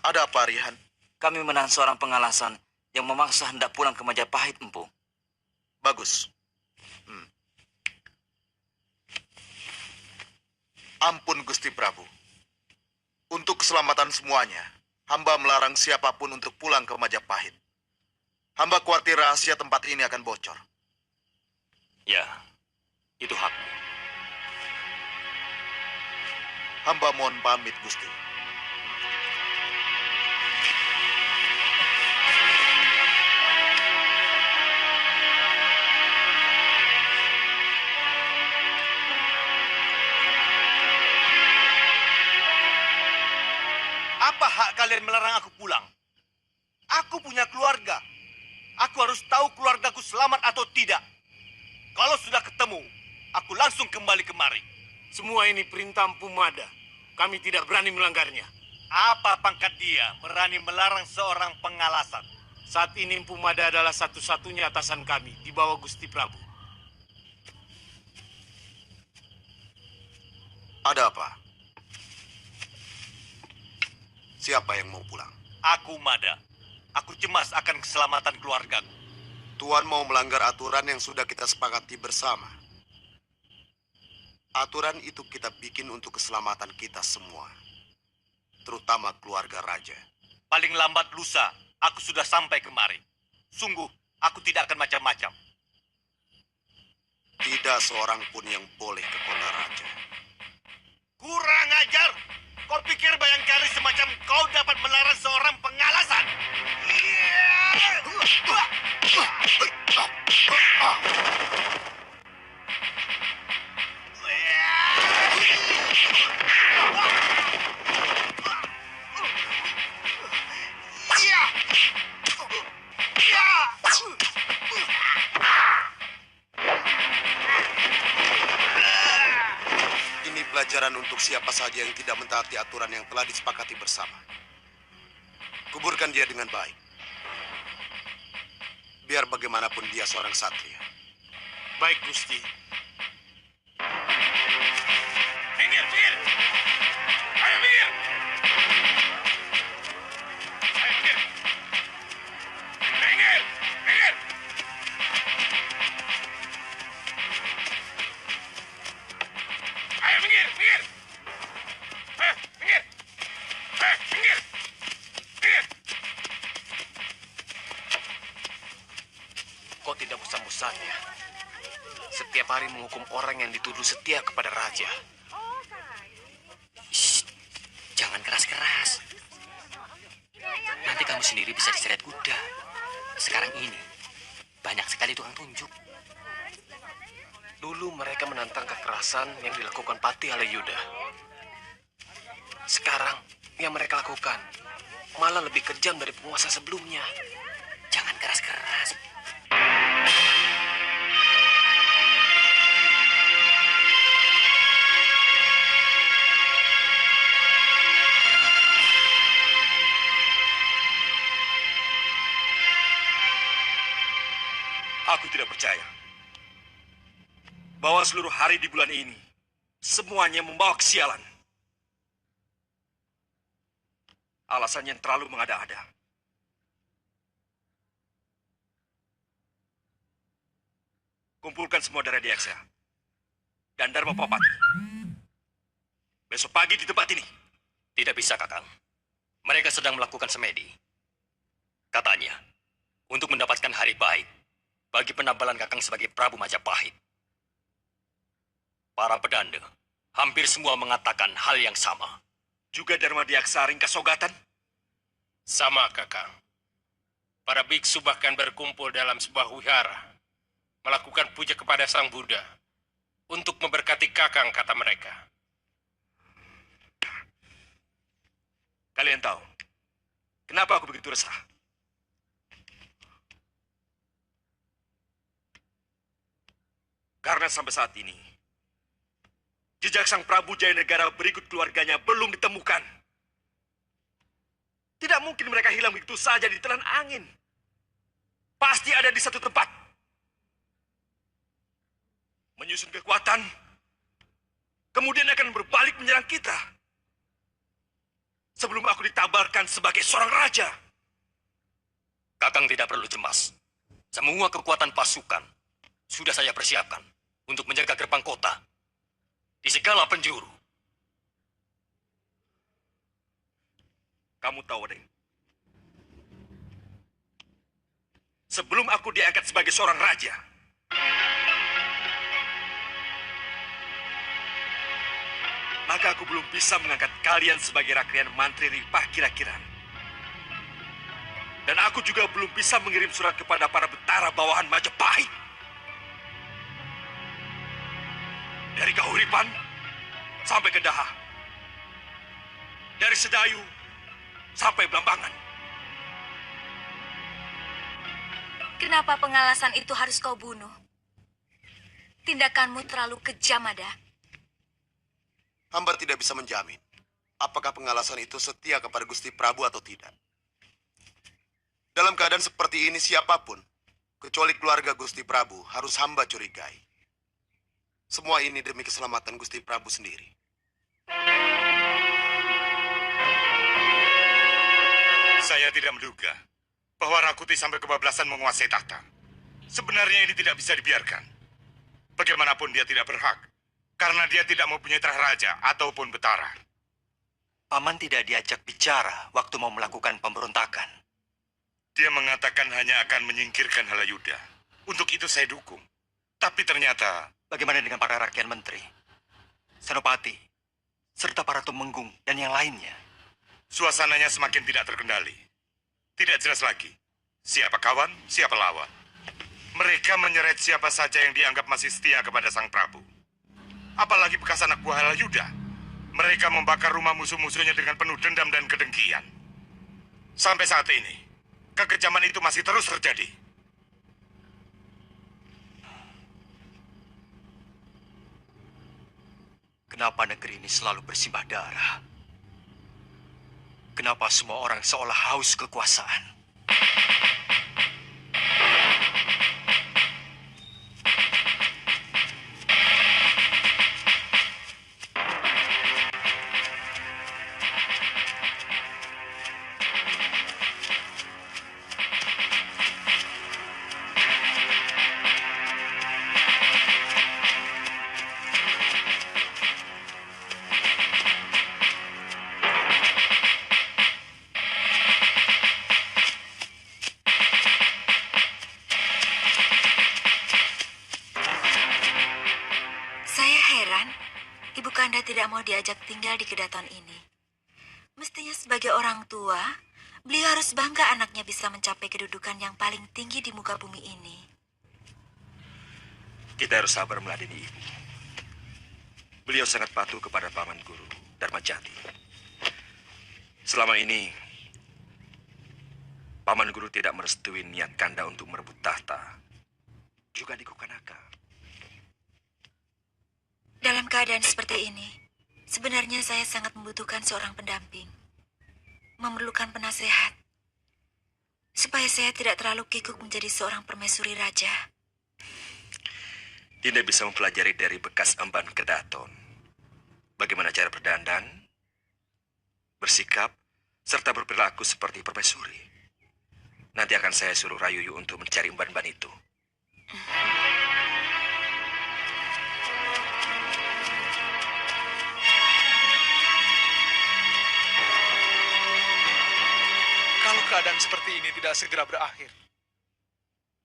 Ada apa, Rihan? Kami menahan seorang pengalasan yang memaksa hendak pulang ke Majapahit, Empu. Bagus. Ampun, Gusti Prabu. Untuk keselamatan semuanya, hamba melarang siapapun untuk pulang ke Majapahit. Hamba khawatir rahasia tempat ini akan bocor. Ya, itu hakmu. Hamba mohon pamit, Gusti. Apa hak kalian melarang aku pulang? Aku punya keluarga. Aku harus tahu keluargaku selamat atau tidak. Kalau sudah ketemu, aku langsung kembali kemari. Semua ini perintah Empu Mada. Kami tidak berani melanggarnya. Apa pangkat dia berani melarang seorang pengalasan? Saat ini Empu Mada adalah satu-satunya atasan kami di bawah Gusti Prabu. Ada apa? Siapa yang mau pulang? Aku Mada. Aku cemas akan keselamatan keluargaku. Tuan mau melanggar aturan yang sudah kita sepakati bersama. Aturan itu kita bikin untuk keselamatan kita semua. Terutama keluarga raja. Paling lambat lusa, aku sudah sampai kemari. Sungguh, aku tidak akan macam-macam. Tidak seorang pun yang boleh ke kota raja. Kurang ajar! Kau pikir Bayangkari semacam kau dapat melarang seorang pengalasan? Ini pelajaran untuk siapa saja yang tidak mentaati aturan yang telah disepakati bersama. Kuburkan dia dengan baik. Biar bagaimanapun dia seorang satria. Baik, Gusti. Minggir, minggir! Ayo minggir! Ayo minggir! Minggir! Minggir! Ayo minggir! Minggir! Ayo minggir! Ayo minggir! Minggir! Kau tidak bosan-bosannya. Setiap hari menghukum orang yang dituduh setia kepada raja. Shh, jangan keras-keras. Nanti kamu sendiri bisa diseret kuda. Sekarang ini, banyak sekali tukang tunjuk. Dulu mereka menantang kekerasan yang dilakukan Patih Halayuda. Sekarang, yang mereka lakukan malah lebih kejam dari penguasa sebelumnya. Jangan keras-keras. Aku tidak percaya bahwa seluruh hari di bulan ini semuanya membawa kesialan. Alasan yang terlalu mengada-ada. Kumpulkan semua darah Diaksa dan Dharma Papati. Besok pagi di tempat ini. Tidak bisa, Kakang. Mereka sedang melakukan semedi. Katanya, untuk mendapatkan hari baik bagi penabalan Kakang sebagai Prabu Majapahit. Para pedanda hampir semua mengatakan hal yang sama. Juga Dharma Diaksa ringkas sogatan? Sama, Kakang. Para biksu bahkan berkumpul dalam sebuah wihara, melakukan puja kepada Sang Buddha untuk memberkati Kakang, kata mereka. Kalian tahu, kenapa aku begitu resah? Karena sampai saat ini, jejak Sang Prabu Jayanegara berikut keluarganya belum ditemukan. Tidak mungkin mereka hilang begitu saja di telan angin. Pasti ada di satu tempat. Menyusun kekuatan, kemudian akan berbalik menyerang kita. sebelum aku ditabarkan sebagai seorang raja. Kakang tidak perlu cemas. Semua kekuatan pasukan sudah saya persiapkan untuk menjaga gerbang kota di segala penjuru. Kamu tahu, Deng, sebelum aku diangkat sebagai seorang raja, maka aku belum bisa mengangkat kalian sebagai rakyat mantri Ripah Kira-Kiran. Dan aku juga belum bisa mengirim surat kepada para betara bawahan Majapahit. Dari Kahuripan sampai ke Daha. Dari Sedayu sampai Belambangan. Kenapa pengalasan itu harus kau bunuh? Tindakanmu terlalu kejam, Mada. Hamba tidak bisa menjamin apakah pengalasan itu setia kepada Gusti Prabu atau tidak. Dalam keadaan seperti ini siapapun, kecuali keluarga Gusti Prabu, harus hamba curigai. Semua ini demi keselamatan Gusti Prabu sendiri. Saya tidak menduga bahwa Rakuti sampai kebablasan menguasai tahta. Sebenarnya ini tidak bisa dibiarkan. Bagaimanapun dia tidak berhak, karena dia tidak mempunyai terah raja ataupun betara. Paman tidak diajak bicara waktu mau melakukan pemberontakan. Dia mengatakan hanya akan menyingkirkan Halayuda. Untuk itu saya dukung. Tapi ternyata... Bagaimana dengan para rakyat menteri, senopati, serta para tumenggung dan yang lainnya? suasananya semakin tidak terkendali. Tidak jelas lagi siapa kawan, siapa lawan. Mereka menyeret siapa saja yang dianggap masih setia kepada Sang Prabu. Apalagi bekas anak buah Halayuda. Mereka membakar rumah musuh-musuhnya dengan penuh dendam dan kedengkian. Sampai saat ini, kekejaman itu masih terus terjadi. Kenapa negeri ini selalu bersimbah darah? Kenapa semua orang seolah haus kekuasaan? Tidak mau diajak tinggal di kedaton ini. Mestinya sebagai orang tua, beliau harus bangga anaknya bisa mencapai kedudukan yang paling tinggi di muka bumi ini. Kita harus sabar meladeni ibu. Beliau sangat patuh kepada paman guru, Darmajati. Selama ini, paman guru tidak merestui niat Kanda untuk merebut tahta. Juga di Kukanaka. Dalam keadaan seperti ini, sebenarnya saya sangat membutuhkan seorang pendamping. Memerlukan penasehat. Supaya saya tidak terlalu kikuk menjadi seorang permaisuri raja. Dinda bisa mempelajari dari bekas emban kedaton. Bagaimana cara berdandan, bersikap, serta berperilaku seperti permaisuri. Nanti akan saya suruh Rayuyu untuk mencari emban-emban itu. Kalau keadaan seperti ini tidak segera berakhir,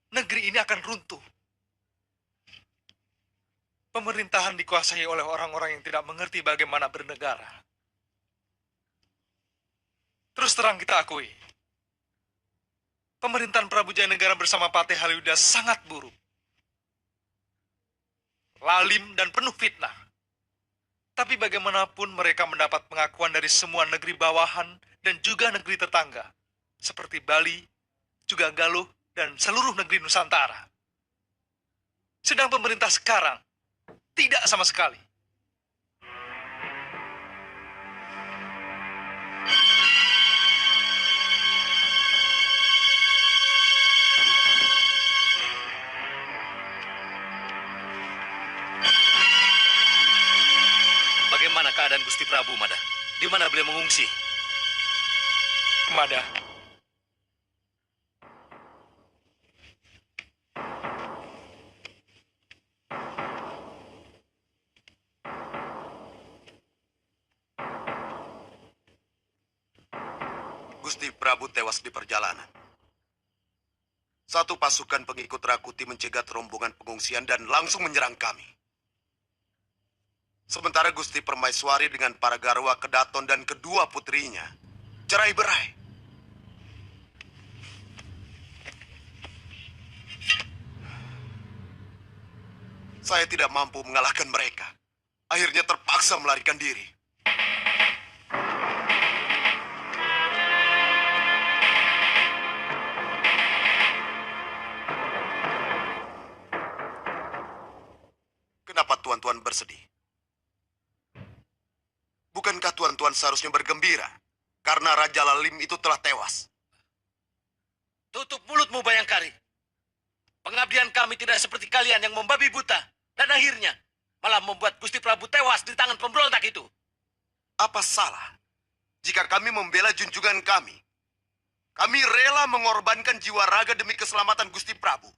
negeri ini akan runtuh. Pemerintahan dikuasai oleh orang-orang yang tidak mengerti bagaimana bernegara. Terus terang kita akui, pemerintahan Prabu Jayanegara bersama Patih Halayuda sangat buruk. Lalim dan penuh fitnah. Tapi bagaimanapun mereka mendapat pengakuan dari semua negeri bawahan dan juga negeri tetangga. Seperti Bali, juga Galuh, dan seluruh negeri Nusantara. Sedang pemerintah sekarang tidak sama sekali. Bagaimana keadaan Gusti Prabu, Mada? Di mana beliau mengungsi? Mada, Gusti Prabu tewas di perjalanan. Satu pasukan pengikut Rakuti mencegat rombongan pengungsian dan langsung menyerang kami. Sementara Gusti Permaiswari dengan para garwa Kedaton dan kedua putrinya cerai-berai. Saya tidak mampu mengalahkan mereka. Akhirnya terpaksa melarikan diri. Kenapa tuan-tuan bersedih? Bukankah tuan-tuan seharusnya bergembira karena Raja Lalim itu telah tewas? Tutup mulutmu, Bayangkari. Pengabdian kami tidak seperti kalian yang membabi buta. Dan akhirnya malah membuat Gusti Prabu tewas di tangan pemberontak itu. Apa salah jika kami membela junjungan kami? Kami rela mengorbankan jiwa raga demi keselamatan Gusti Prabu.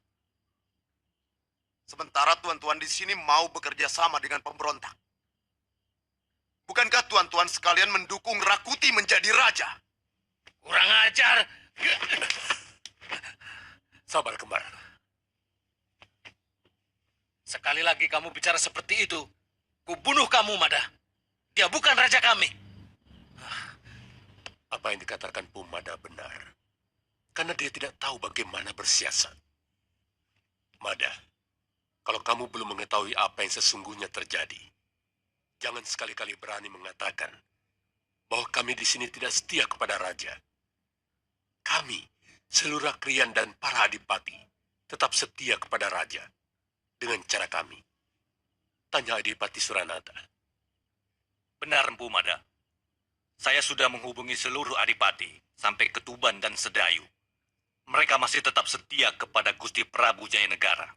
Sementara tuan-tuan di sini mau bekerja sama dengan pemberontak. Bukankah tuan-tuan sekalian mendukung Rakuti menjadi raja? Kurang ajar. sabar kembar. Sekali lagi kamu bicara seperti itu, kubunuh kamu, Mada. Dia bukan raja kami. Apa yang dikatakan Pumada benar. Karena dia tidak tahu bagaimana bersiasat. Mada, kalau kamu belum mengetahui apa yang sesungguhnya terjadi, jangan sekali-kali berani mengatakan bahwa kami di sini tidak setia kepada raja. Kami, seluruh Krian dan para adipati, tetap setia kepada raja. Dengan cara kami. Tanya Adipati Suranata. Benar, Empu Mada. Saya sudah menghubungi seluruh adipati, sampai ke Tuban dan Sedayu. Mereka masih tetap setia kepada Gusti Prabu Jayanegara.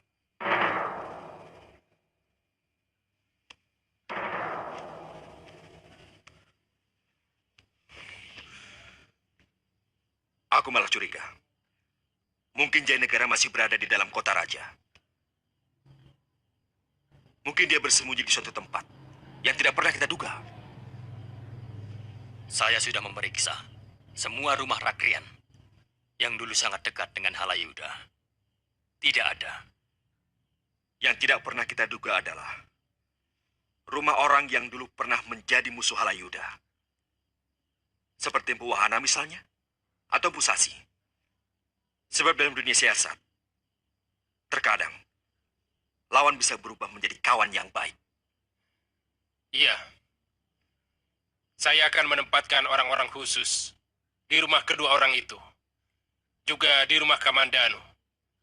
Aku malah curiga. Mungkin Jayanegara masih berada di dalam kota raja. Mungkin dia bersembunyi di suatu tempat yang tidak pernah kita duga. Saya sudah memeriksa semua rumah Rakrian yang dulu sangat dekat dengan Halayuda. Tidak ada. Yang tidak pernah kita duga adalah rumah orang yang dulu pernah menjadi musuh Halayuda. Seperti Empu Wahana misalnya, atau Bu Sasi. Sebab dalam dunia siasat, terkadang lawan bisa berubah menjadi kawan yang baik. Iya. Saya akan menempatkan orang-orang khusus di rumah kedua orang itu. Juga di rumah Kamandanu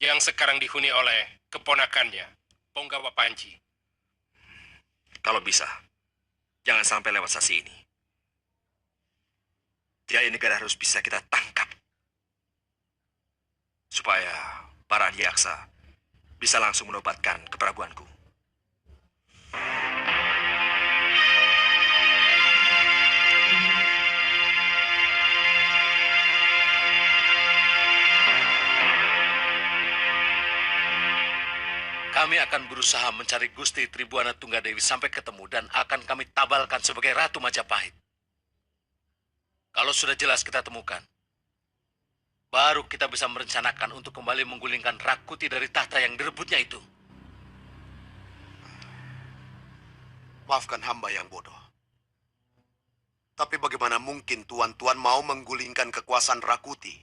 yang sekarang dihuni oleh keponakannya, Ponggawa Panji. Kalau bisa, jangan sampai lewat Sasi ini. Jayanegara harus bisa kita tangkap. Supaya para adiaksa bisa langsung menobatkan keperaguanku. Kami akan berusaha mencari Gusti Tribuana Tunggadewi sampai ketemu dan akan kami tabalkan sebagai Ratu Majapahit. Kalau sudah jelas kita temukan, baru kita bisa merencanakan untuk kembali menggulingkan Rakuti dari tahta yang direbutnya itu. Maafkan hamba yang bodoh. Tapi bagaimana mungkin tuan-tuan mau menggulingkan kekuasaan Rakuti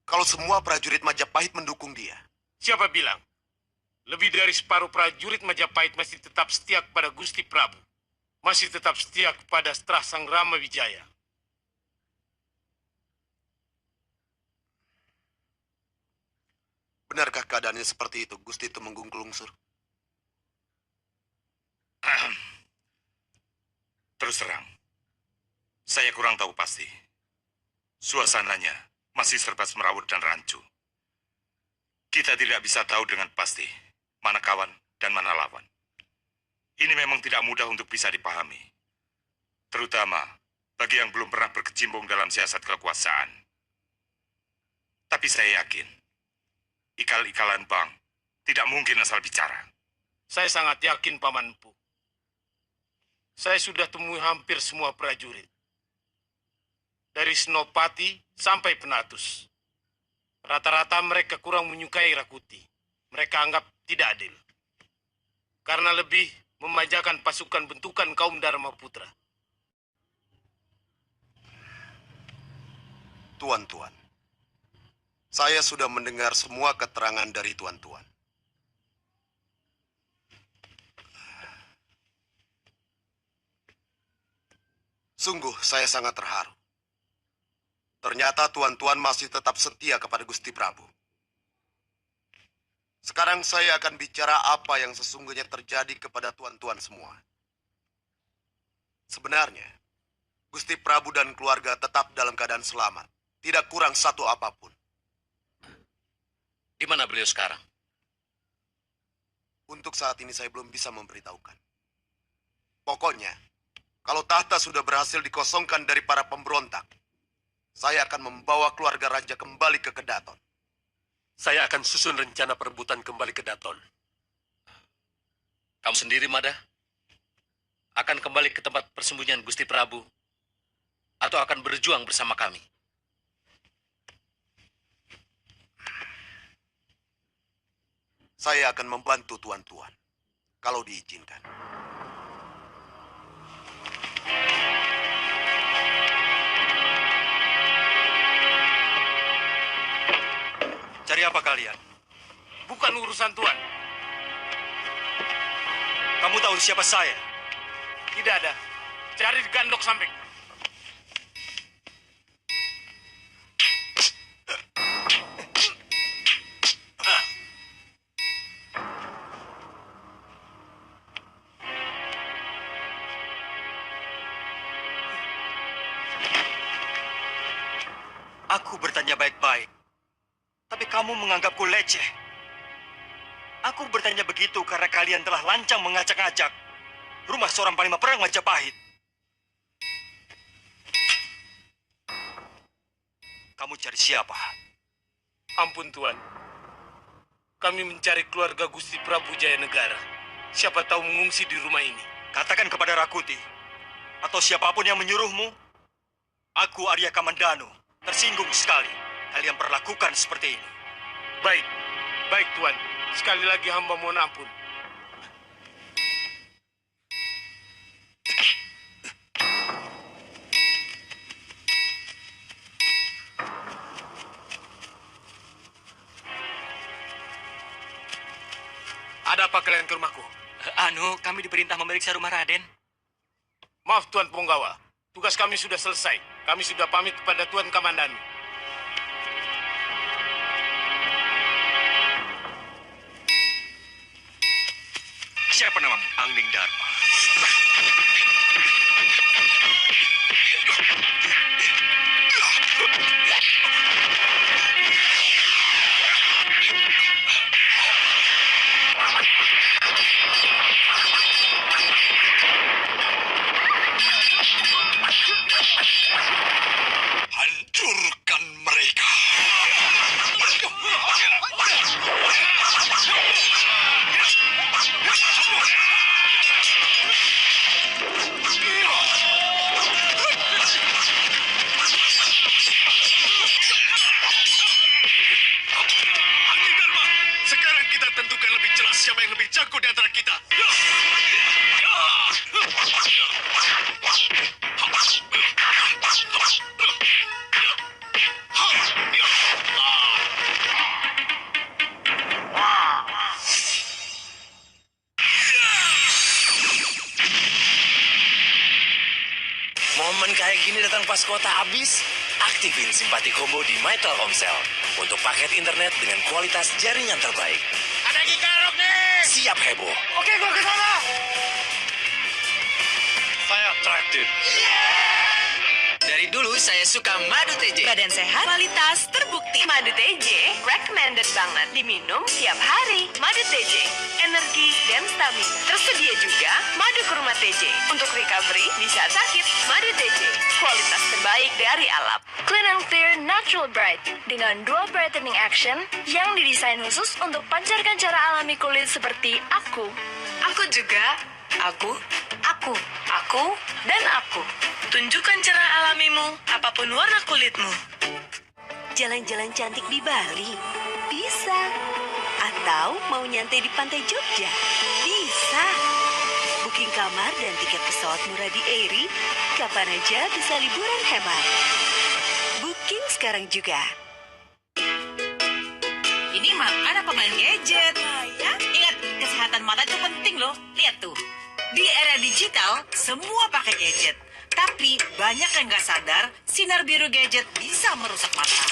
kalau semua prajurit Majapahit mendukung dia? Siapa bilang? Lebih dari separuh prajurit Majapahit masih tetap setia kepada Gusti Prabu. Masih tetap setia kepada Strasang Rama Wijaya. Benarkah keadaannya seperti itu, Gusti Tumenggung Kelungsur? Terus terang, saya kurang tahu pasti. Suasananya masih serba semerawut dan rancu. Kita tidak bisa tahu dengan pasti mana kawan dan mana lawan. Ini memang tidak mudah untuk bisa dipahami. Terutama bagi yang belum pernah berkecimpung dalam siasat kekuasaan. Tapi saya yakin, ikal-ikalan bank tidak mungkin asal bicara. Saya sangat yakin, Paman Empu. Saya sudah temui hampir semua prajurit. Dari Senopati sampai Penatus. Rata-rata mereka kurang menyukai Rakuti. Mereka anggap tidak adil. Karena lebih memanjakan pasukan bentukan kaum Dharma Putra. Tuan-tuan, saya sudah mendengar semua keterangan dari tuan-tuan. Sungguh, saya sangat terharu. Ternyata tuan-tuan masih tetap setia kepada Gusti Prabu. Sekarang saya akan bicara apa yang sesungguhnya terjadi kepada tuan-tuan semua. Sebenarnya, Gusti Prabu dan keluarga tetap dalam keadaan selamat. Tidak kurang satu apapun. Di mana beliau sekarang? Untuk saat ini saya belum bisa memberitahukan. Pokoknya, kalau tahta sudah berhasil dikosongkan dari para pemberontak, saya akan membawa keluarga raja kembali ke Kedaton. Saya akan susun rencana perebutan kembali ke Daton. Kamu sendiri, Mada? Akan kembali ke tempat persembunyian Gusti Prabu? Atau akan berjuang bersama kami? Saya akan membantu tuan-tuan, kalau diizinkan. Cari apa kalian? Bukan urusan Tuan. Kamu tahu siapa saya? Tidak ada. Cari di Gandok Samping. Aku bertanya baik-baik. Tapi kamu menganggapku leceh. Aku bertanya begitu karena kalian telah lancang mengacak-acak rumah seorang panglima perang Majapahit. Kamu cari siapa? Ampun Tuan. Kami mencari keluarga Gusti Prabu Jayanegara. Siapa tahu mengungsi di rumah ini. Katakan kepada Rakuti atau siapapun yang menyuruhmu. Aku Arya Kamandanu tersinggung sekali kalian perlakukan seperti ini. Baik, baik Tuan. Sekali lagi hamba mohon ampun. Ada apa kalian ke rumahku? Kami diperintah memeriksa rumah Raden. Maaf Tuan Punggawa, tugas kami sudah selesai. Kami sudah pamit kepada Tuan Kamandanu. Siapa namamu? Angling Dharma. Hancurkan mereka. Sekarang kita tentukan lebih jelas siapa yang lebih jago di antara kita. Momen kayak gini datang pas kuota habis. Aktifin simpati combo di My Telkomsel untuk paket internet dengan kualitas jaringan terbaik. Ada gigarok nih! Siap heboh. Oke, gua ke sana. Saya attracted. Dari dulu saya suka madu TJ. Badan sehat, kualitas terbukti. Madu TJ, recommended banget. Diminum tiap hari. Madu TJ, energi dan stamina. Tersedia juga madu kurma TJ. Untuk recovery di saat sakit. Madu TJ, kualitas terbaik. terbaik dari alam. Clean and Clear Natural Bright dengan dual brightening action yang didesain khusus untuk pancarkan cara alami kulit seperti aku. Aku juga. Aku, dan aku. Tunjukkan cara alamimu, apapun warna kulitmu. Jalan-jalan cantik di Bali? Bisa. Atau mau nyantai di pantai Jogja? Bisa. Booking kamar dan tiket pesawat murah di Airi, kapan aja bisa liburan hemat. Booking sekarang juga. Ini makan apa main gadget? Ingat, kesehatan mata itu penting loh. Lihat tuh, di era digital, semua pakai gadget. Tapi banyak yang nggak sadar, sinar biru gadget bisa merusak mata.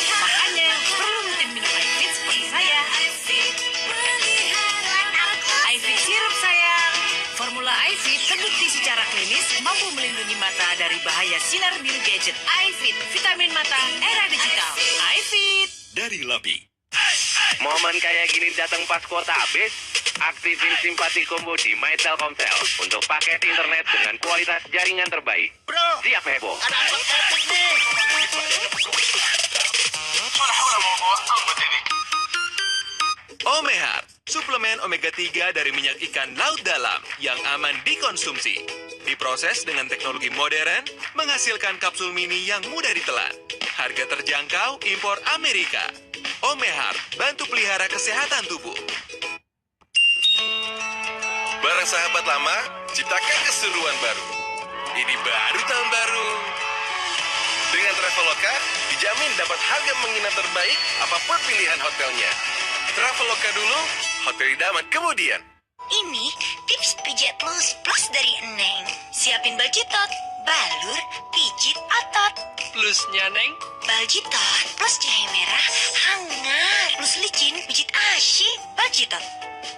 Makanya, perlu rutin minum iFit seperti saya. iFit sirup sayang. Formula iFit terbukti secara klinis mampu melindungi mata dari bahaya sinar biru gadget. iFit, vitamin mata era digital. iFit. Dari LABI. Momen kayak gini datang pas kuota habis? Aktifin simpati combo di My Telkomsel untuk paket internet dengan kualitas jaringan terbaik. Bro, siap heboh. ada apa epic nih? Omehar, suplemen omega 3 dari minyak ikan laut dalam yang aman dikonsumsi. Diproses dengan teknologi modern, menghasilkan kapsul mini yang mudah ditelan. Harga terjangkau, impor Amerika. Omehar, bantu pelihara kesehatan tubuh. Barang sahabat lama, ciptakan keseruan baru. Ini baru tahun baru. Dengan Traveloka, dijamin dapat harga menginap terbaik apapun pilihan hotelnya. Traveloka dulu, hotel idaman kemudian. Ini tips pijat plus dari Neng. Siapin baljitot, balur, pijit otot. Plusnya, Neng? Baljitot plus jahe merah, hangat. Plus licin, pijit asyik. Baljitot,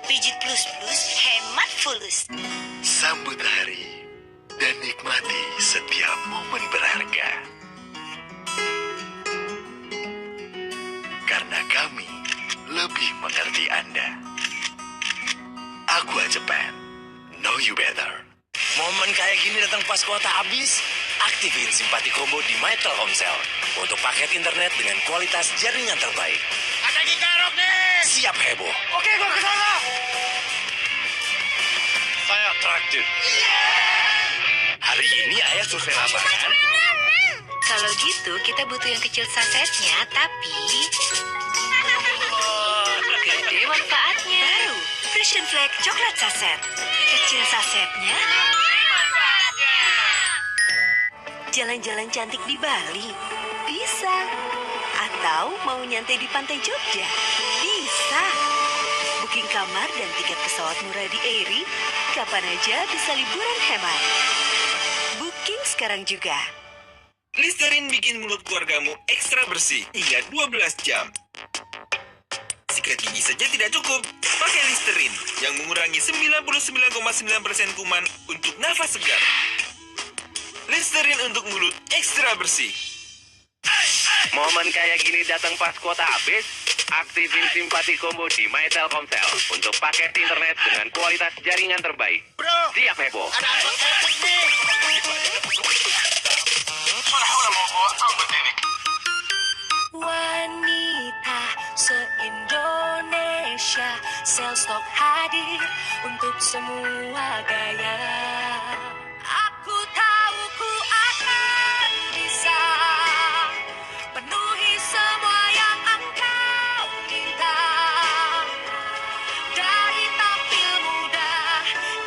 pijit plus, hemat fulus. Sambut hari dan nikmati setiap momen berharga. Karena kami lebih mengerti Anda. Aqua Japan, know you better. Momen kayak gini datang pas kuota habis? Aktifin simpati combo di My Telkomsel untuk paket internet dengan kualitas jaringan terbaik. Ada gigarok nih! Siap heboh. Oke, gua kesana! Saya traktir. Hari ini ayah survei lapangan. Kalau gitu, kita butuh yang kecil sasetnya, tapi gede manfaatnya. Baru, Fresh and Flake coklat saset. Kecil sasetnya. Jalan-jalan cantik di Bali? Bisa. Atau mau nyantai di pantai Jogja? Bisa. Booking kamar dan tiket pesawat murah di Airi, kapan aja bisa liburan hemat. Booking sekarang juga. Listerin bikin mulut keluargamu ekstra bersih hingga 12 jam. Sikat gigi saja tidak cukup. Pakai Listerin yang mengurangi 99,9% kuman untuk nafas segar. Listerin untuk mulut ekstra bersih. Momen kayak gini datang pas kuota habis? Aktifin simpati combo di My Telkomsel untuk paket internet dengan kualitas jaringan terbaik. Bro, siap heboh. ada apa epic nih? Wanita se-Indonesia, Selstok hadir untuk semua gaya. Aku tahu ku akan bisa penuhi semua yang engkau minta. Dari tampil muda,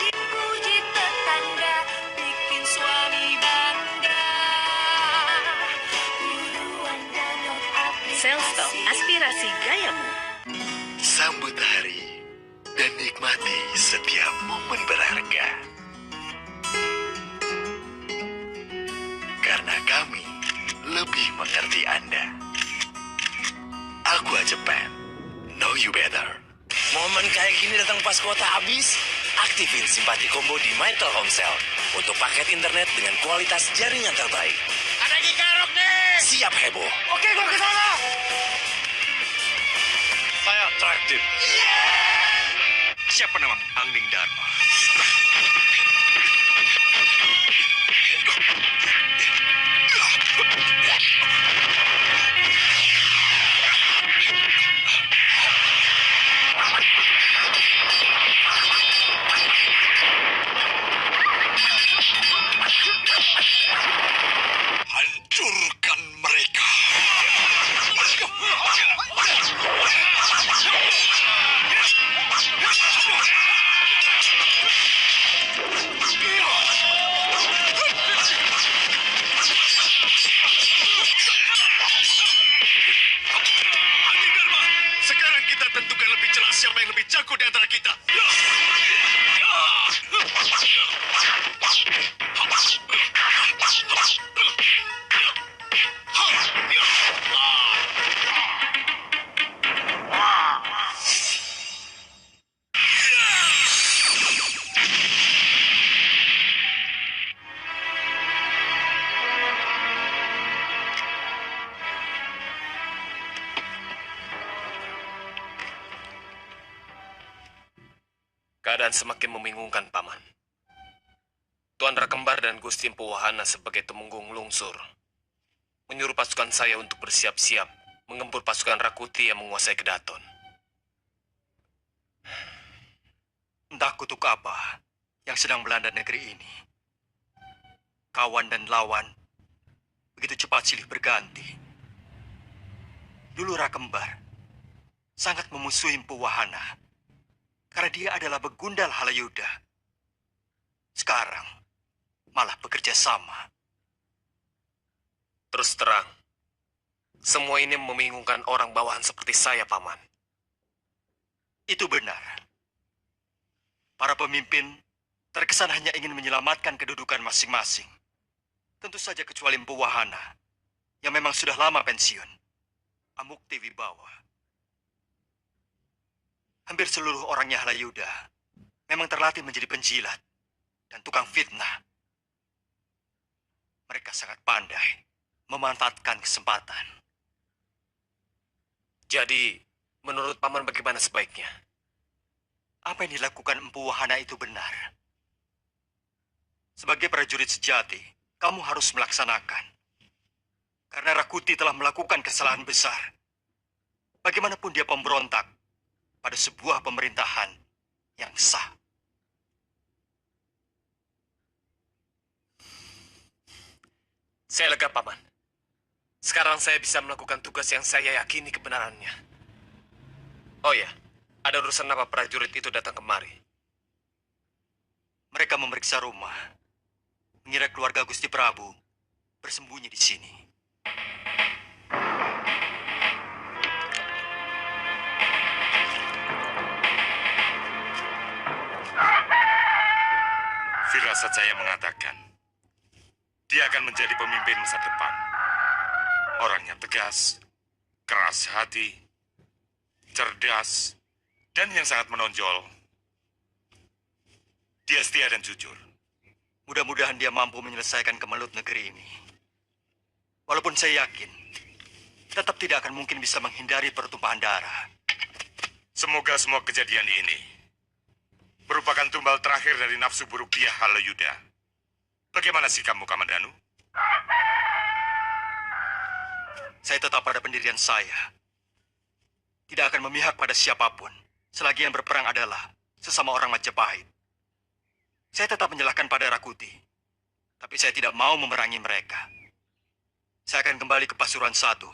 dipuji tetangga, bikin suami bangga. Selstok, aspirasi gayamu. Sambut hari dan nikmati setiap momen berharga. Karena kami lebih mengerti Anda. Aqua Japan, know you better. Momen kayak gini datang pas kuota habis? Aktifin simpati combo di My Telkomsel untuk paket internet dengan kualitas jaringan terbaik. Ada gigarok nih! Siap heboh. Oke, gua kesana! Saya traktir. Siapa namamu? Angling Dharma. takut di antara kita. Keadaan semakin membingungkan, Paman. Tuan Rakembar dan Gusti Empu Wahana sebagai temenggung lungsur menyuruh pasukan saya untuk bersiap-siap menggempur pasukan Rakuti yang menguasai Kedaton. Entah kutuk apa yang sedang melanda negeri ini. Kawan dan lawan begitu cepat silih berganti. Dulu Rakembar sangat memusuhi Empu Wahana karena dia adalah begundal Halayuda. Sekarang malah bekerja sama. Terus terang, semua ini membingungkan orang bawahan seperti saya, Paman. Itu benar. Para pemimpin terkesan hanya ingin menyelamatkan kedudukan masing-masing. Tentu saja kecuali Empu Wahana yang memang sudah lama pensiun. Amukti Wibawa. Hampir seluruh orangnya Halayuda memang terlatih menjadi penjilat dan tukang fitnah. Mereka sangat pandai memanfaatkan kesempatan. Jadi, menurut Paman bagaimana sebaiknya? Apa yang dilakukan Empu Wahana itu benar. Sebagai prajurit sejati, kamu harus melaksanakan. Karena Rakuti telah melakukan kesalahan besar. Bagaimanapun dia pemberontak pada sebuah pemerintahan yang sah. Saya lega, Paman. Sekarang saya bisa melakukan tugas yang saya yakini kebenarannya. Oh ya, ada urusan apa prajurit itu datang kemari? Mereka memeriksa rumah, mengira keluarga Gusti Prabu bersembunyi di sini. Firasat saya mengatakan, dia akan menjadi pemimpin masa depan. Orangnya tegas, keras hati, cerdas, dan yang sangat menonjol, dia setia dan jujur. Mudah-mudahan dia mampu menyelesaikan kemelut negeri ini. Walaupun saya yakin, tetap tidak akan mungkin bisa menghindari pertumpahan darah. Semoga semua kejadian ini merupakan tumbal terakhir dari nafsu buruk dia Halayuda. Bagaimana sikapmu, Kamandanu? Saya tetap pada pendirian saya. Tidak akan memihak pada siapapun, selagi yang berperang adalah sesama orang Majapahit. Saya tetap menyalahkan pada Rakuti, tapi saya tidak mau memerangi mereka. Saya akan kembali ke Pasuruan I.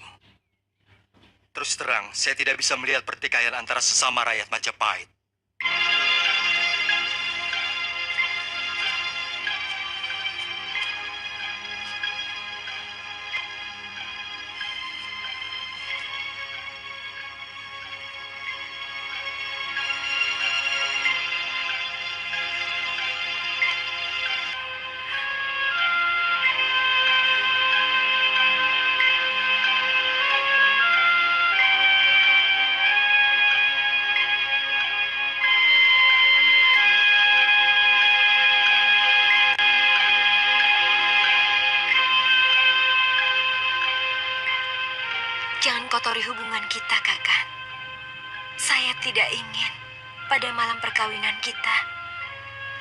Terus terang, saya tidak bisa melihat pertikaian antara sesama rakyat Majapahit. Jangan kotori hubungan kita, Kakak. Saya tidak ingin pada malam perkawinan kita,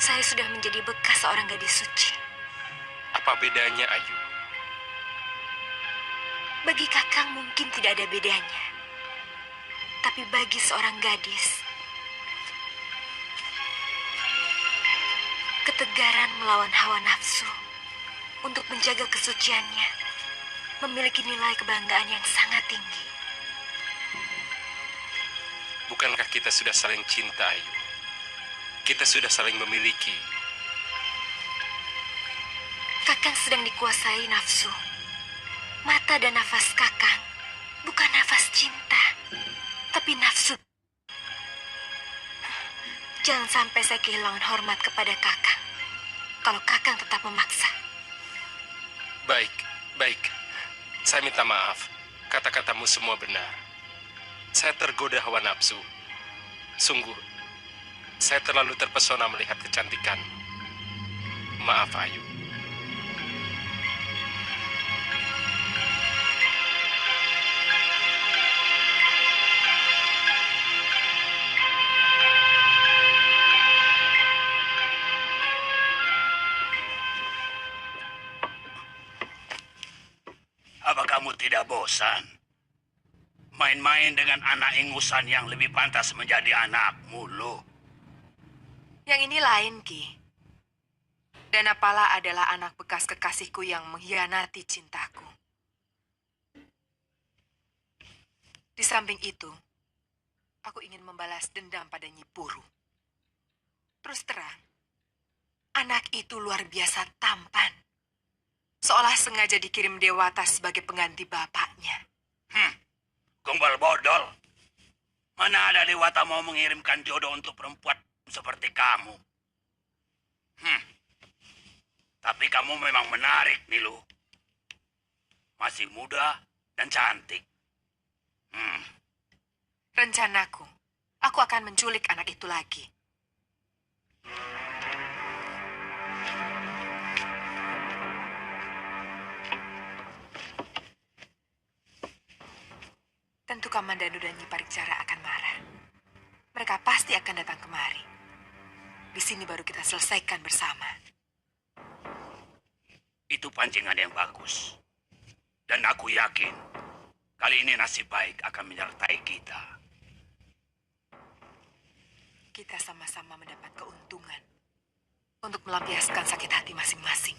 saya sudah menjadi bekas seorang gadis suci. Apa bedanya, Ayu? Bagi Kakang mungkin tidak ada bedanya. Tapi bagi seorang gadis, ketegaran melawan hawa nafsu untuk menjaga kesuciannya memiliki nilai kebanggaan yang sangat tinggi. Bukankah kita sudah saling cinta, Ayu? Kita sudah saling memiliki. Kakang sedang dikuasai nafsu. Mata dan nafas Kakang bukan nafas cinta, tapi nafsu. Jangan sampai saya kehilangan hormat kepada Kakang. Kalau Kakang tetap memaksa. Baik, baik. Saya minta maaf. Kata-katamu semua benar. Saya tergoda hawa nafsu. Sungguh, saya terlalu terpesona melihat kecantikan. Maaf, Ayu. Apa kamu tidak bosan? Main-main dengan anak ingusan yang lebih pantas menjadi anakmu, loh. Yang ini lain, Ki. Danapala adalah anak bekas kekasihku yang mengkhianati cintaku. Di samping itu, aku ingin membalas dendam pada Nyi Puru. Terus terang, anak itu luar biasa tampan. Seolah sengaja dikirim Dewata sebagai pengganti bapaknya. Gombal bodol. Mana ada Dewata mau mengirimkan jodoh untuk perempuan seperti kamu? Tapi kamu memang menarik, Nilu. Masih muda dan cantik. Rencanaku, aku akan menculik anak itu lagi. Tentu Kamandanu dan Nyi Parikcara akan marah. Mereka pasti akan datang kemari. Di sini baru kita selesaikan bersama. Itu pancingan yang bagus. Dan aku yakin, kali ini nasib baik akan menyertai kita. Kita sama-sama mendapat keuntungan untuk melampiaskan sakit hati masing-masing.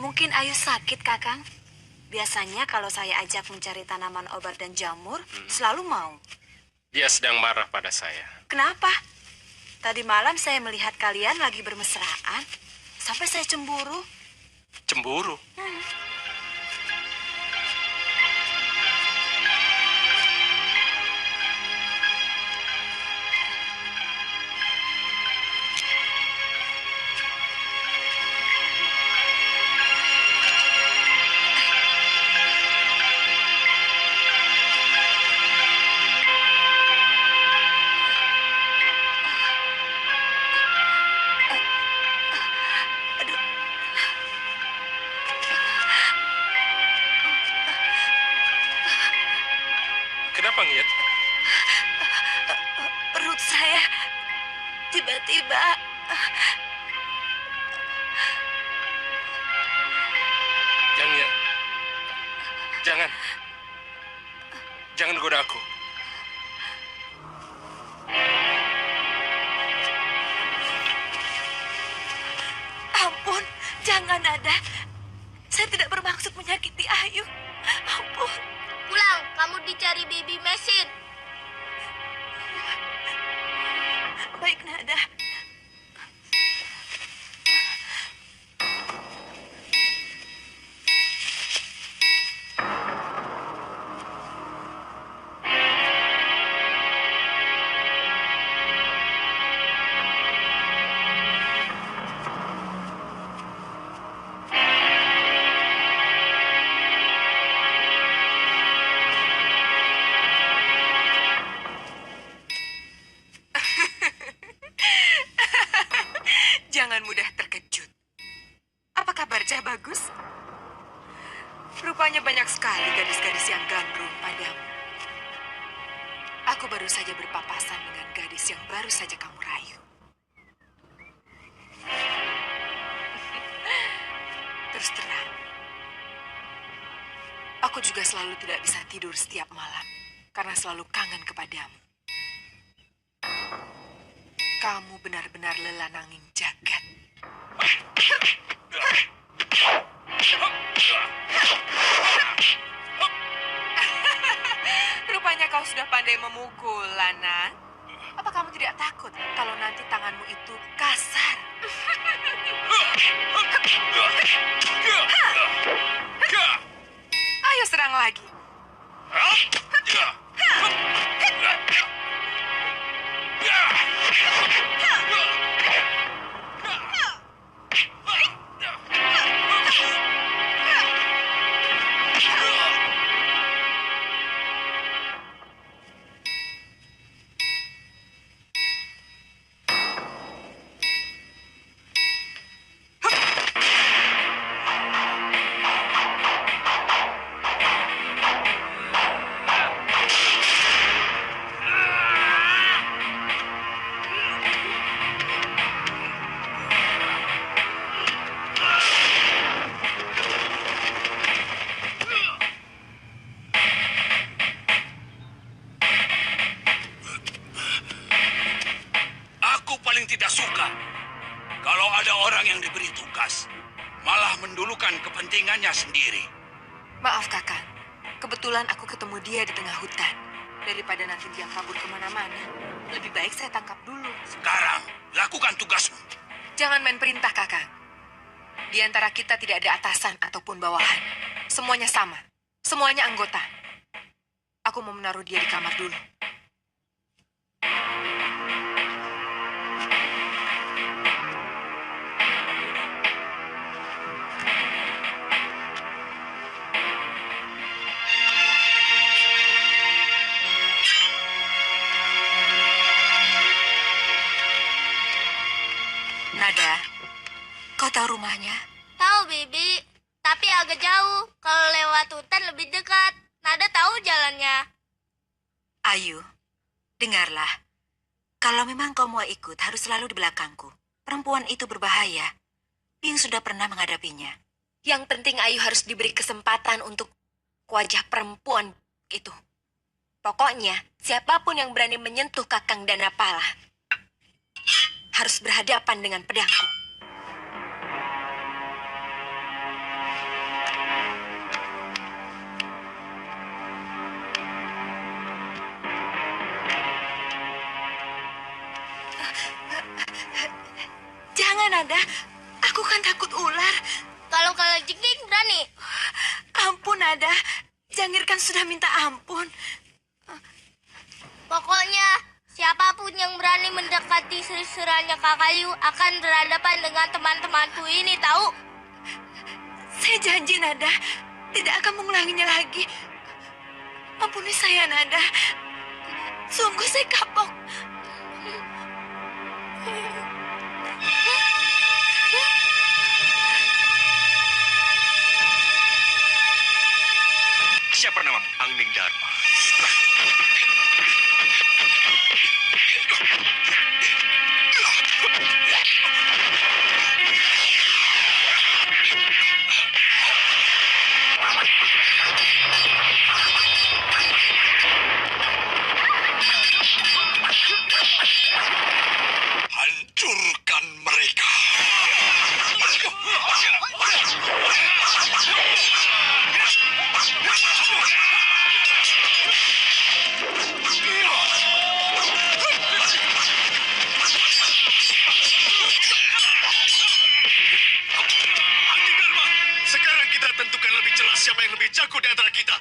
Mungkin Ayu sakit, Kakang. Biasanya kalau saya ajak mencari tanaman obat dan jamur, selalu mau. Dia sedang marah pada saya. Kenapa? Tadi malam saya melihat kalian lagi bermesraan, sampai saya cemburu. Cemburu? Kenapa, Ngit? Perut saya tiba-tiba... Jangan, Ngit. Jangan. Jangan goda aku. Ampun, jangan Nada. Saya tidak bermaksud menyakiti Ayu. Ampun. Pulang, kamu dicari baby mesin. Baik, Nada. Jangan mudah terkejut. Apa kabar, Cah Bagus? Rupanya banyak sekali gadis-gadis yang gandrung padamu. Aku baru saja berpapasan dengan gadis yang baru saja kamu rayu. Terus terang, aku juga selalu tidak bisa tidur setiap malam karena selalu kangen kepadamu. Kamu benar-benar lelananging jagat. Rupanya kau sudah pandai memukul, Lana. Apa kamu tidak takut kalau nanti tanganmu itu kasar? Ayo Ayo serang lagi. Aku paling tidak suka kalau ada orang yang diberi tugas malah mendulukan kepentingannya sendiri. Maaf kakak, kebetulan aku ketemu dia di tengah hutan. Daripada nanti dia kabur kemana-mana, lebih baik saya tangkap dulu. Sekarang, lakukan tugasmu. Jangan main perintah kakak. Di antara kita tidak ada atasan ataupun bawahan. Semuanya sama, semuanya anggota. Aku mau menaruh dia di kamar dulu. Nada, kau tahu rumahnya? Tahu, Bibi. Tapi agak jauh. Kalau lewat hutan lebih dekat. Nada tahu jalannya. Ayu, dengarlah. Kalau memang kau mau ikut, harus selalu di belakangku. Perempuan itu berbahaya. Bing sudah pernah menghadapinya. Yang penting Ayu harus diberi kesempatan untuk wajah perempuan itu. Pokoknya, siapapun yang berani menyentuh Kakang Danapala harus berhadapan dengan pedangku. Jangan, Nada. Aku kan takut ular. Kalau jengking berani. Ampun, Nada. Jangir kan sudah minta ampun. Pokoknya, siapapun yang berani mendekati seranya Kakayu akan berhadapan dengan teman-temanku ini, tahu? Saya janji, Nada. Tidak akan mengulanginya lagi. Ampuni saya, Nada. Sungguh saya kapok. Siapa namamu? Angling Dharma. Hancurkan mereka. Sekarang kita tentukan lebih jelas siapa yang lebih jago di antara kita.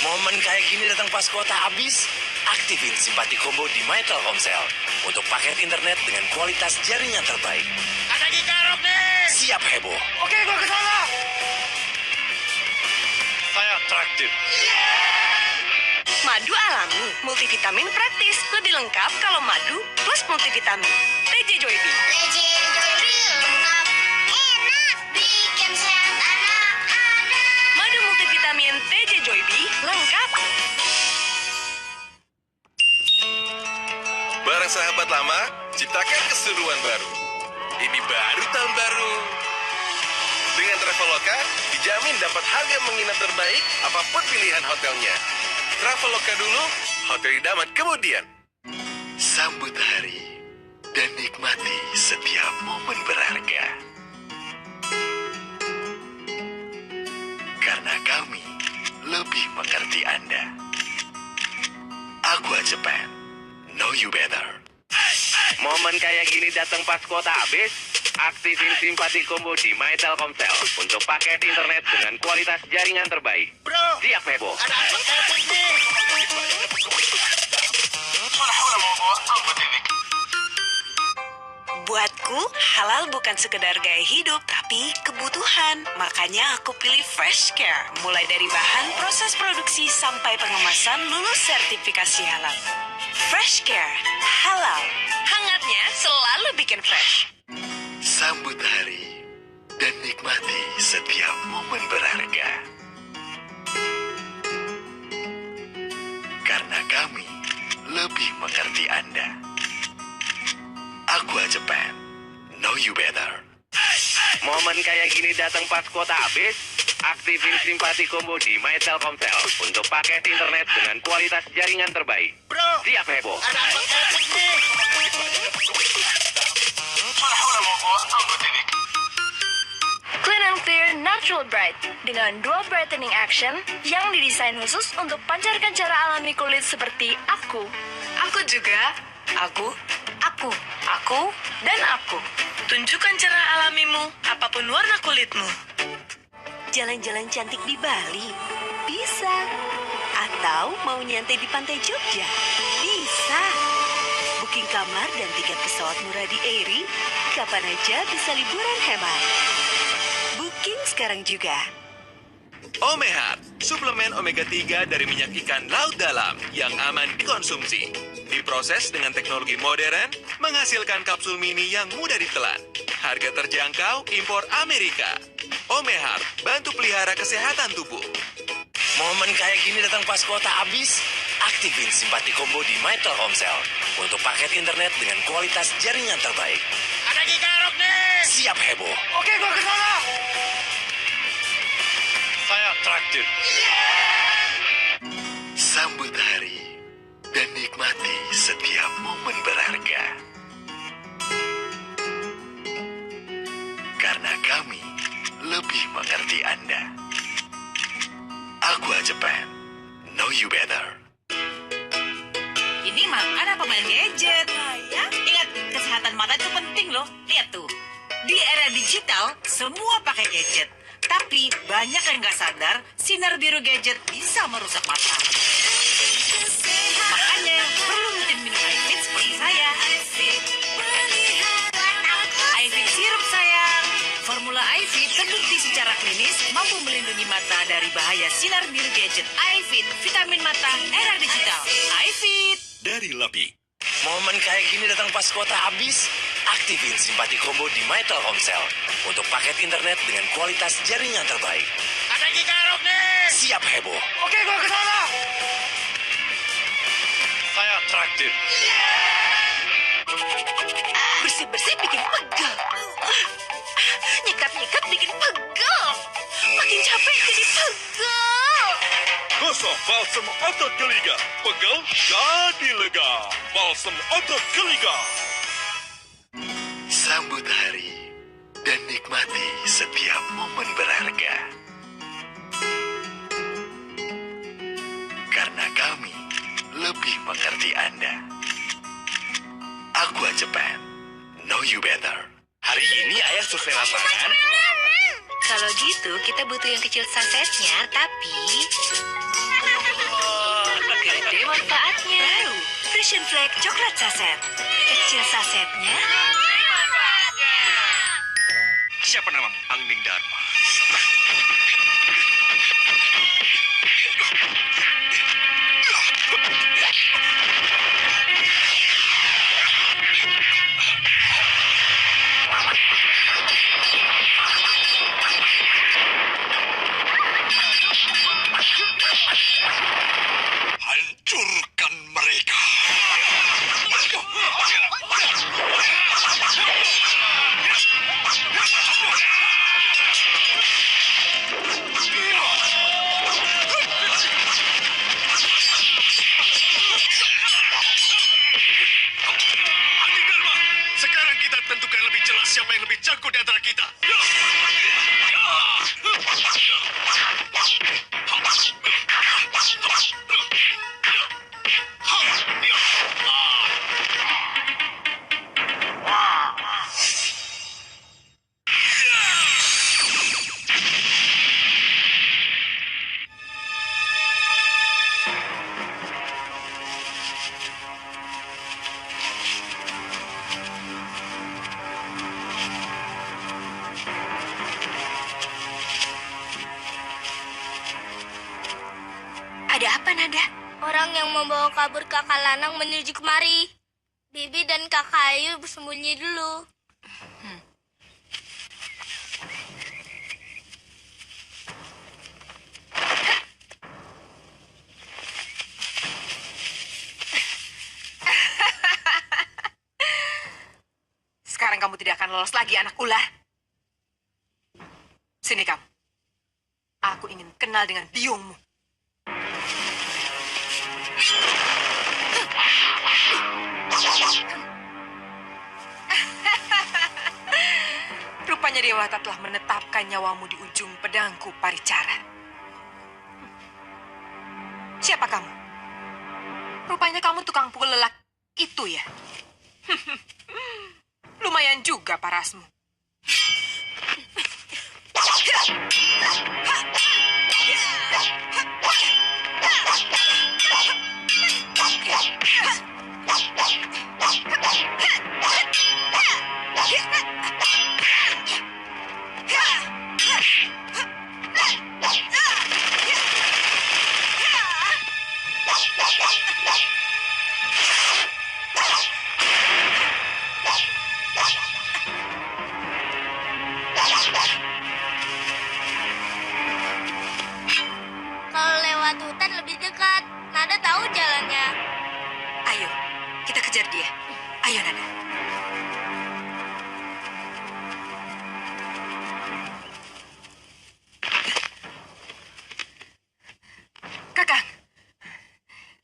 Momen kayak gini datang pas kuota habis. Aktifin simpati combo di My Telkomsel untuk paket internet dengan kualitas jaringan terbaik. Ada gigarok nih. Siap heboh. Oke, gua ke sana. Saya traktir. Madu alami, multivitamin praktis. Lebih lengkap kalau madu plus multivitamin. TJ Joybi. TJ Joybi lengkap, enak, bikin sehat anak-anak. Madu multivitamin TJ Joybi lengkap. Barang sahabat lama, ciptakan keseruan baru. Ini baru tahun baru. Dengan Traveloka, dijamin dapat harga menginap terbaik apapun pilihan hotelnya. Traveloka dulu, hotel idaman kemudian. Sambut hari dan nikmati setiap momen berharga. Karena kami lebih mengerti Anda. Aqua Japan, know you better. Momen kayak gini datang pas kuota habis. Aktifin simpati combo di My Telkomsel untuk paket internet dengan kualitas jaringan terbaik. Bro, siap heboh. ada apa nih? Buatku, halal bukan sekedar gaya hidup, tapi kebutuhan. Makanya aku pilih Fresh Care. Mulai dari bahan, proses produksi, sampai pengemasan lulus sertifikasi halal. Fresh Care, halal. Hangatnya selalu bikin fresh. Sambut hari dan nikmati setiap momen berharga. Karena kami lebih mengerti Anda. Aqua Japan, know you better. Momen kayak gini datang pas kuota habis. Aktifin simpati combo di My Telkomsel untuk paket internet dengan kualitas jaringan terbaik. Bro, siap heboh. ada apa nih? Clean and Clear Natural Bright dengan dual brightening action yang didesain khusus untuk pancarkan cara alami kulit seperti aku. Aku juga. Aku, Dan aku. Tunjukkan cara alamimu, apapun warna kulitmu. jalan-jalan cantik di Bali? Bisa. Atau mau nyantai di pantai Jogja? Bisa. Booking kamar dan tiket pesawat murah di Airi, kapan aja bisa liburan hemat. Booking sekarang juga. Omehat, suplemen omega 3 dari minyak ikan laut dalam yang aman dikonsumsi. Diproses dengan teknologi modern, menghasilkan kapsul mini yang mudah ditelan. Harga terjangkau, impor Amerika. Omehat, bantu pelihara kesehatan tubuh. Momen kayak gini datang pas kuota habis. Aktifin simpati combo di My Telkomsel untuk paket internet dengan kualitas jaringan terbaik. Ada gigarok nih. Siap heboh. Oke, gua ke sana. Saya traktir. Sambut hari dan nikmati setiap momen berharga. Karena kami lebih mengerti Anda. Aqua Japan, know you better. Ini makan apa main gadget? Ingat, kesehatan mata itu penting loh. Lihat tuh, di era digital, semua pakai gadget. Tapi banyak yang nggak sadar, sinar biru gadget bisa merusak mata. Makanya perlu rutin minum iFit seperti saya. iFit sirup sayang. Formula iFit terbukti secara klinis mampu melindungi mata dari bahaya sinar biru gadget. iFit, vitamin mata era digital. iFit Dari LAPI. Momen kayak gini datang pas kuota habis. Aktifin simpati combo di My Telkomsel untuk paket internet dengan kualitas jaringan terbaik. Ada gigarok nih. Siap heboh. Oke, gua ke sana. Saya traktir. Bersih-bersih bikin pegel. Nyikat-nyikat bikin pegel. Makin capek jadi pegel. Gosok balsam otot geliga. Pegel jadi lega. Balsam otot geliga. Sambut hari dan nikmati setiap momen berharga. Karena kami lebih mengerti Anda. Aqua Japan, know you better. Hari ini ayah survei lapangan. Kalau gitu, kita butuh yang kecil sasetnya, tapi gede manfaatnya. Baru, Frisian Flag coklat saset. Kecil sasetnya. Siapa namamu? Angning Dharma. Hancurkan mereka. Sekarang kita tentukan lebih jelas siapa yang lebih jago di antara kita. Nada? Orang yang membawa kabur kakak Lanang menuju kemari. Bibi dan kakak Ayu bersembunyi dulu. Sekarang kamu tidak akan lolos lagi, anak ular. Sini kamu. Aku ingin kenal dengan biungmu. Rupanya Dewata telah menetapkan nyawamu di ujung pedangku, Paricara. Siapa kamu? Rupanya kamu tukang pukul lelak itu ya? Lumayan juga parasmu. Kalau lewat hutan lebih dekat. Nada tahu jalannya. Ayo, kita kejar dia. Ayo, Nada. Kakang,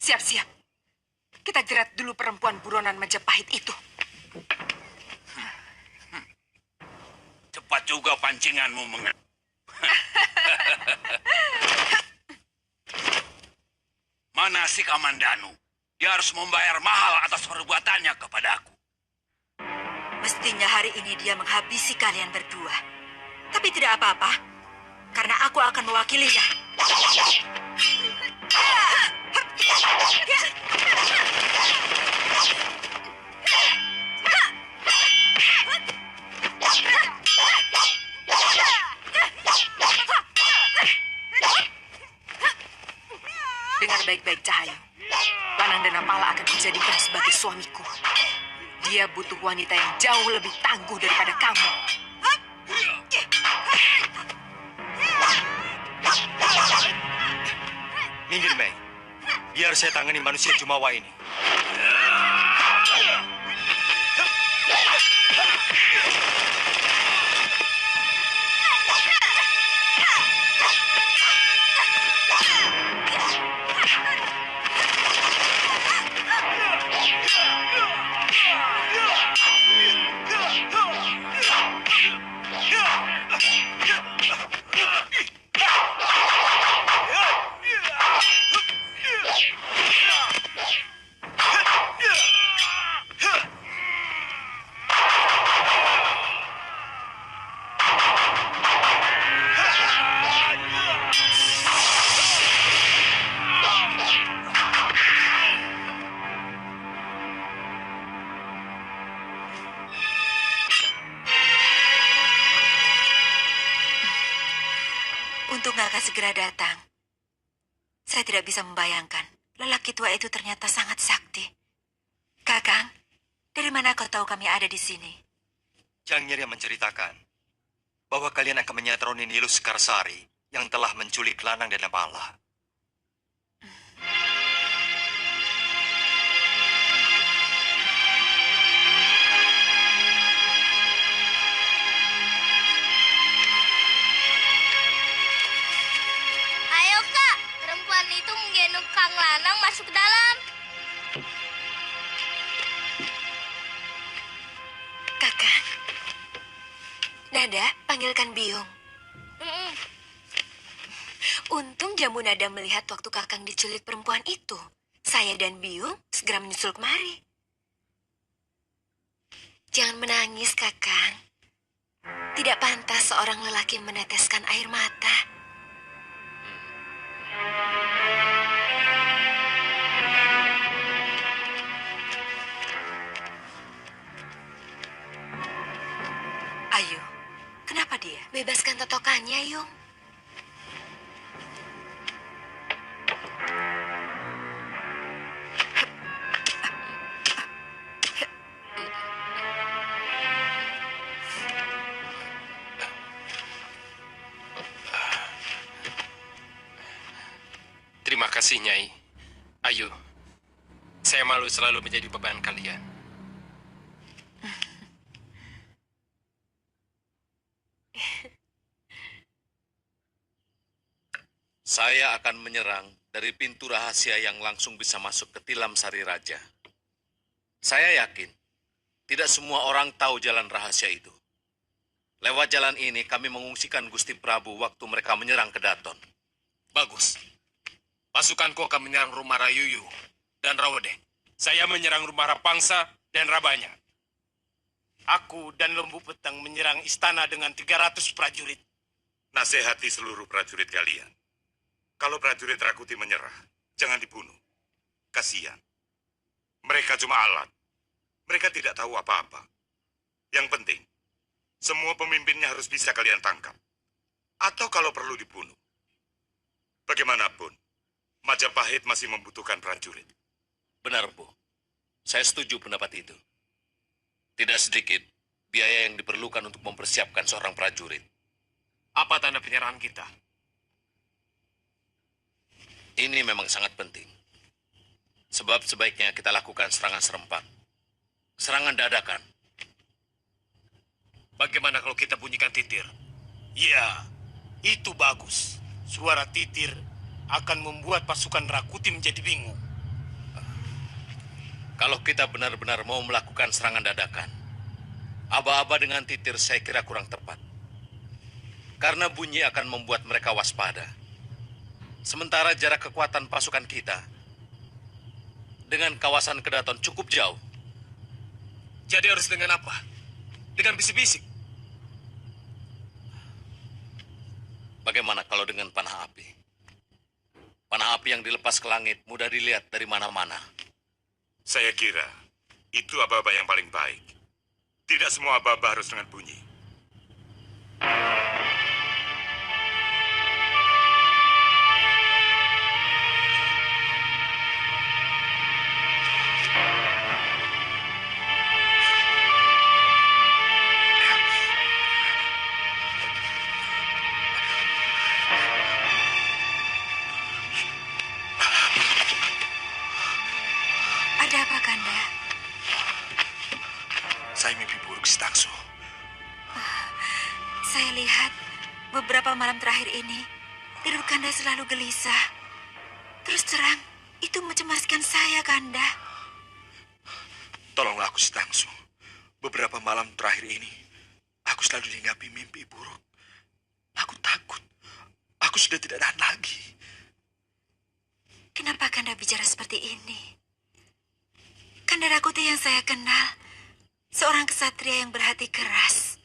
siap-siap. Kita jerat dulu perempuan buronan Majapahit itu. Cepat juga pancinganmu Mana si Kamandanu? Dia harus membayar mahal atas perbuatannya kepadaku. Mestinya hari ini dia menghabisi kalian berdua. Tapi tidak apa-apa, karena aku akan mewakilinya. Dengar baik-baik, Cahayu. Lanang dan Napala akan kujadikan sebagai suamiku. Dia butuh wanita yang jauh lebih tangguh daripada kamu. Minggir, Mei. Biar saya tangani manusia Jumawa ini. Untung Kakak segera datang. Saya tidak bisa membayangkan lelaki tua itu ternyata sangat sakti. Kakang, dari mana kau tahu kami ada di sini? Jang Nyeri menceritakan bahwa kalian akan menyatroni Nilus Karsari yang telah menculik Lanang dan Napala. Ayo kak, perempuan itu menggendong Kang Lanang masuk ke dalam. Kakang, Nada, panggilkan Biung. Untung Jamu Nada melihat waktu Kakang diculik perempuan itu. Saya dan Biung segera menyusul kemari. Jangan menangis, Kakang. Tidak pantas seorang lelaki meneteskan air mata. Ayo, kenapa dia? Bebaskan totokannya, Yung. kasih, Nyai. Ayo, saya malu selalu menjadi beban kalian. Saya akan menyerang dari pintu rahasia yang langsung bisa masuk ke tilam Sari Raja. Saya yakin tidak semua orang tahu jalan rahasia itu. Lewat jalan ini kami mengungsikan Gusti Prabu waktu mereka menyerang ke Daton. Bagus. Pasukanku akan menyerang rumah Rayuyu dan Rawedeng. Saya menyerang rumah Rapangsa dan Rabanya. Aku dan Lembu Petang menyerang istana dengan 300 prajurit. Nasihati seluruh prajurit kalian. Kalau prajurit Rakuti menyerah, jangan dibunuh. Kasihan. Mereka cuma alat. Mereka tidak tahu apa-apa. Yang penting, semua pemimpinnya harus bisa kalian tangkap. Atau kalau perlu dibunuh. Bagaimanapun, Majapahit masih membutuhkan prajurit. Benar, Bu. Saya setuju pendapat itu. Tidak sedikit biaya yang diperlukan untuk mempersiapkan seorang prajurit. Apa tanda penyerahan kita? Ini memang sangat penting. Sebab sebaiknya kita lakukan serangan serempak. Serangan dadakan. Bagaimana kalau kita bunyikan titir? Ya, itu bagus. Suara titir akan membuat pasukan Rakuti menjadi bingung. Kalau kita benar-benar mau melakukan serangan dadakan, aba-aba dengan titir saya kira kurang tepat. Karena bunyi akan membuat mereka waspada. Sementara jarak kekuatan pasukan kita dengan kawasan Kedaton cukup jauh. Jadi harus dengan apa? Dengan bisik-bisik? Bagaimana kalau dengan panah api? Panah api yang dilepas ke langit mudah dilihat dari mana-mana. Saya kira itu aba-aba yang paling baik. Tidak semua aba-aba harus dengan bunyi. Ada apa, Kanda? Saya mimpi buruk, Stangsu. Saya lihat beberapa malam terakhir ini tidur Kanda selalu gelisah. Terus terang, itu mencemaskan saya, Kanda. Tolonglah aku, Stangsu. Beberapa malam terakhir ini, aku selalu dihinggapi mimpi buruk. Aku takut. Aku sudah tidak tahan lagi. Kenapa Kanda bicara seperti ini? Kanda Rakuti yang saya kenal, seorang kesatria yang berhati keras,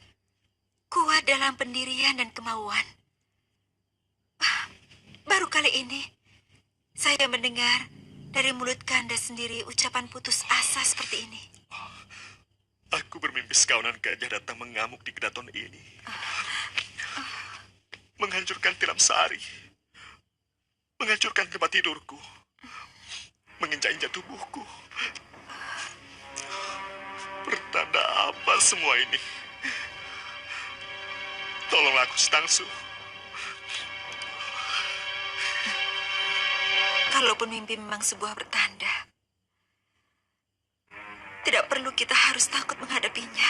kuat dalam pendirian dan kemauan. Baru kali ini, saya mendengar dari mulut Kanda sendiri ucapan putus asa seperti ini. Aku bermimpi sekawanan gajah datang mengamuk di Kedaton ini. Menghancurkan tilam Sari. Menghancurkan tempat tidurku. Menginjak-injak tubuhku. Pertanda apa semua ini? Tolonglah aku, Stangsu. Kalaupun mimpi memang sebuah pertanda, tidak perlu kita harus takut menghadapinya.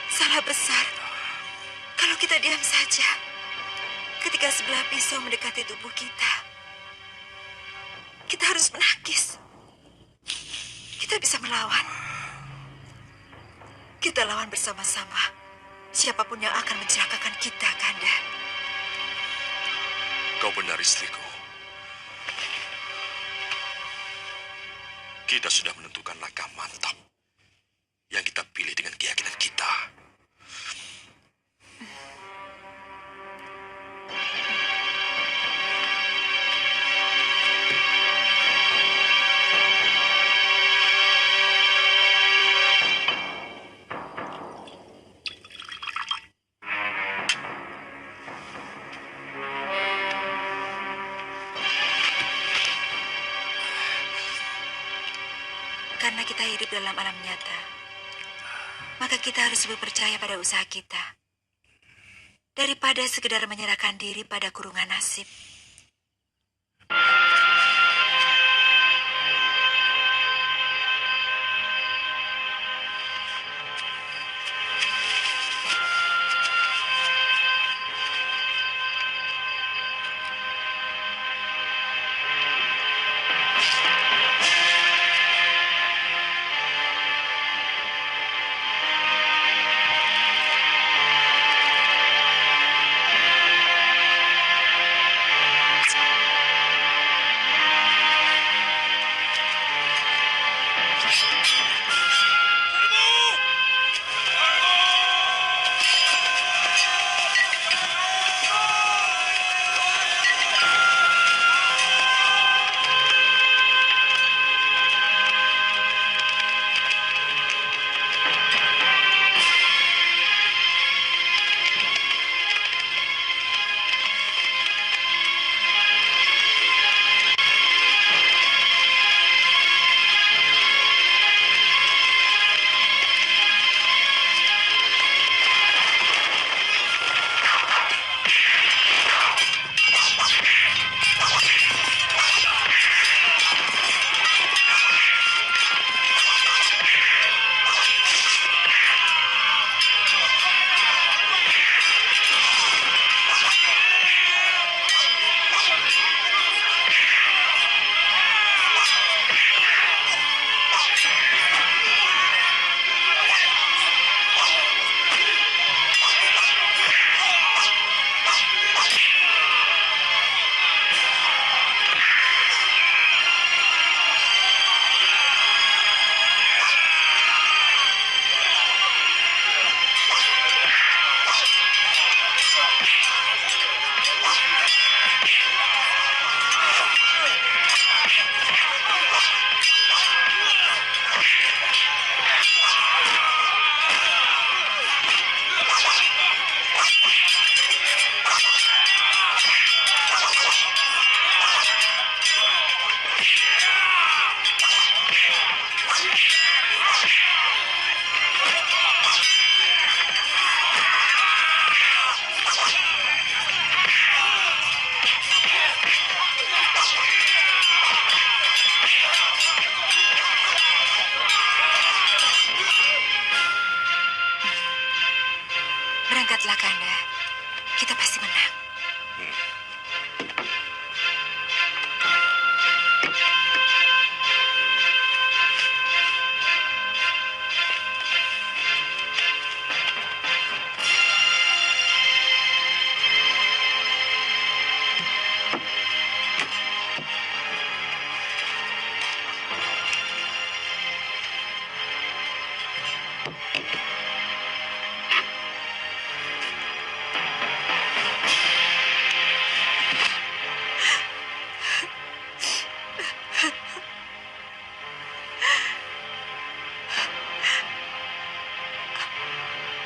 Salah besar kalau kita diam saja ketika sebelah pisau mendekati tubuh kita. Kita harus menangkis. Kita bisa melawan. Kita lawan bersama-sama siapapun yang akan mencelakakan kita, Kanda. Kau benar, istriku. Kita sudah menentukan langkah mantap yang kita pilih dengan keyakinan kita. Karena kita hidup dalam alam nyata, maka kita harus lebih percaya pada usaha kita daripada sekedar menyerahkan diri pada kurungan nasib. Berangkatlah, Kanda. Kita pasti menang.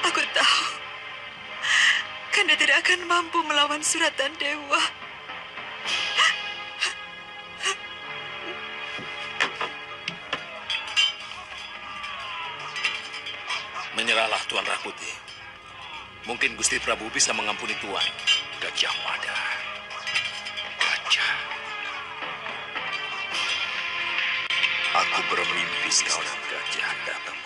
Aku tahu, Kanda tidak akan mampu melawan suratan dewa. Menyerahlah, Tuan Rakuti. Mungkin Gusti Prabu bisa mengampuni Tuan. Gajah Mada. Gajah. Aku bermimpi seorang gajah datang